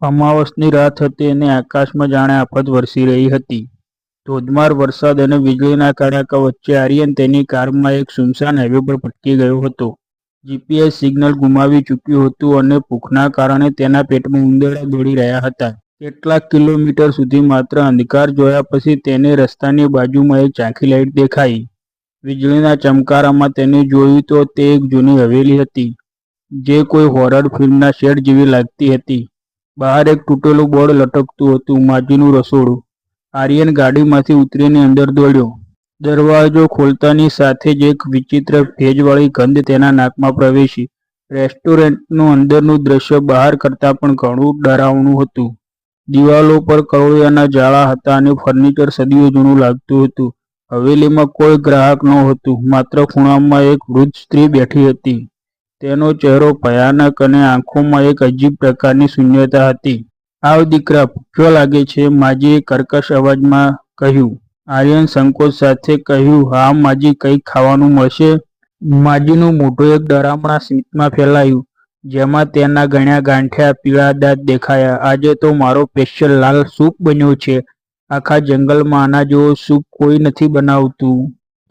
અમાવસની રાત હતી અને આકાશમાં જાણે આફત વરસી રહી હતી. ધોધમાર વરસાદ અને વીજળીના કડાકા વચ્ચે આર્યન તેની કારમાં એક સુમસાન હાઈવે પર ભટકી ગયો હતો. જીપીએસ સિગ્નલ ગુમાવી ચૂક્યું હતું અને ભૂખના કારણે તેના પેટમાં ઉંદરડા દોડી રહ્યા હતા. કેટલાક કિલોમીટર સુધી માત્ર અંધકાર જોયા પછી તેને રસ્તાની બાજુમાં એક ઝાંખી લાઇટ દેખાઈ. વીજળીના ચમકારામાં તેને જોયું તો તે એક જૂની હવેલી હતી, જે કોઈ હોરર ફિલ્મના સેટ જેવી લાગતી હતી. બહાર એક તૂટેલું બોર્ડ લટકતું હતું, માજીનું રસોડું. આર્યન ગાડીમાંથી ઉતરીને અંદર દોડ્યો. દરવાજો ખોલતાની સાથે જ એક વિચિત્ર ભેજવાળી ગંધ તેના નાકમાં પ્રવેશી. રેસ્ટોરન્ટનું અંદરનું દ્રશ્ય બહાર કરતાં પણ ઘણું ડરાવનું હતું. દિવાલો પર કરોળિયાના જાળા હતા અને ફર્નિચર સદીઓ જૂનું લાગતું હતું. હવેલીમાં કોઈ ગ્રાહક નહોતું, માત્ર ખૂણામાં એક વૃદ્ધ સ્ત્રી બેઠી હતી. તેનો ચહેરો ભયાનક અને આંખોમાં એક અજીબ પ્રકારની શૂન્યતા હતી. આવ દીકરા, ભૂખ્યો લાગે છે, માજીએ કર્કશ અવાજમાં કહ્યું. આર્યન સંકોચ સાથે કહ્યું, હા માજી, કંઈક ખાવાનું મળશે? માજીનું મોઢું એક ડરામણા સ્મિતમાં ફેલાયું, જેમાં તેના ગણ્યા ગાંઠ્યા પીળા દાંત દેખાયા. આજે તો મારો સ્પેશિયલ લાલ સૂપ બન્યો છે. આખા જંગલમાં આના જેવો સૂપ કોઈ નથી બનાવતું.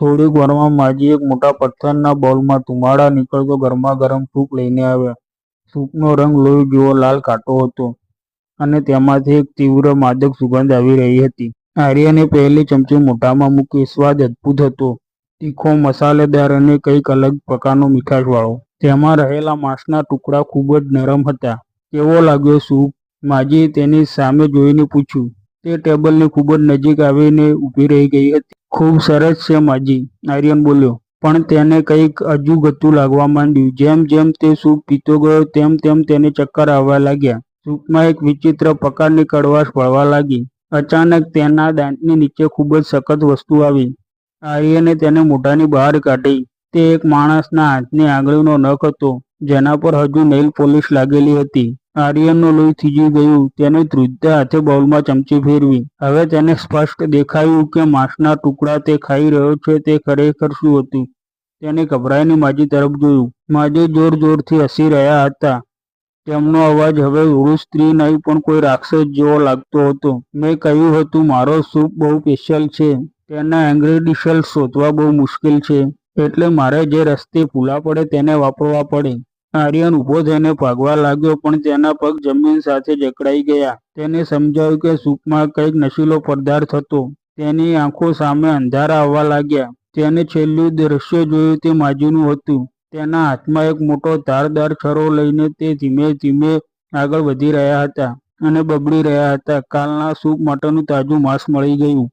થોડીક વારમાં માજી એક મોટા પથ્થરના બાઉલમાં ધુમાડા નીકળતો ગરમાગરમ સૂપ લઈને આવ્યા. સૂપનો રંગ લોહી જેવો લાલ ઘાટો હતો અને તેમાંથી એક તીવ્ર માદક સુગંધ આવી રહી હતી. આર્યને પહેલી ચમચી મોઢામાં મૂકી. સ્વાદ અદ્ભુત હતો, તીખો, મસાલેદાર અને કંઈક અલગ પ્રકારનો મીઠાશવાળો. તેમાં રહેલા માંસના ટુકડા ખૂબ જ નરમ હતા. કેવો લાગ્યો સૂપ? માજીએ તેની સામે જોઈને પૂછ્યું. તે ટેબલની ખૂબ જ નજીક આવીને ઊભી રહી ગઈ હતી. ખૂબ સરસ છે માજી, આર્યન બોલ્યો, પણ તેને કંઈક અજુગતું લાગવા માંડ્યું. જેમ જેમ તે સૂપ પીતો ગયો તેમ તેમ તેને ચક્કર આવવા લાગ્યા. સૂપમાં એક વિચિત્ર પ્રકારની કડવાશ ભળવા લાગી. અચાનક તેના દાંતની નીચે ખૂબ જ સખત વસ્તુ આવી. આર્યને તેને મોઢાની બહાર કાઢી. તે એક માણસના હાથની આંગળીનો નખ હતો, જેના પર હજુ નેઇલ પોલિશ લાગેલી હતી. આર્યનનું લોહી થીજી ગયું. તેને ધ્રુજતા હાથે બાઉલમાં ચમચી ફેરવી. હવે તેને સ્પષ્ટ દેખાયું કે માંસના ટુકડા તે ખાઈ રહ્યો છે તે ખરેખર શું હતું. તેને ગભરાઈને માજી તરફ જોયું. માજી જોર જોરથી હસી રહ્યા હતા. તેમનો અવાજ હવે રૂડ સ્ત્રી નહીં પણ કોઈ રાક્ષસ જેવો લાગતો હતો. મેં કહ્યું હતું મારો સૂપ બહુ સ્પેશિયલ છે. તેના ઇન્ગ્રેડિયન્ટ્સ શોધવા બહુ મુશ્કેલ છે, એટલે મારે જે રસ્તે ભૂલા પડે તેને વાપરવા પડે. આર્યન ઊભો થઈને ભાગવા લાગ્યો, પણ તેના પગ જમીન સાથે જકડાઈ ગયા. તેને સમજાયું કે સૂપમાં કંઈક નશીલો પદાર્થ હતો. તેની આંખો સામે અંધારા આવવા લાગ્યા. તેને છેલ્લું દ્રશ્ય જોયું તે માજીનું હતું. તેના હાથમાં એક મોટો ધારદાર છરો લઈને તે ધીમે ધીમે આગળ વધી રહ્યા હતા અને બબડી રહ્યા હતા. કાલના સૂપ માટેનું તાજું માંસ મળી ગયું.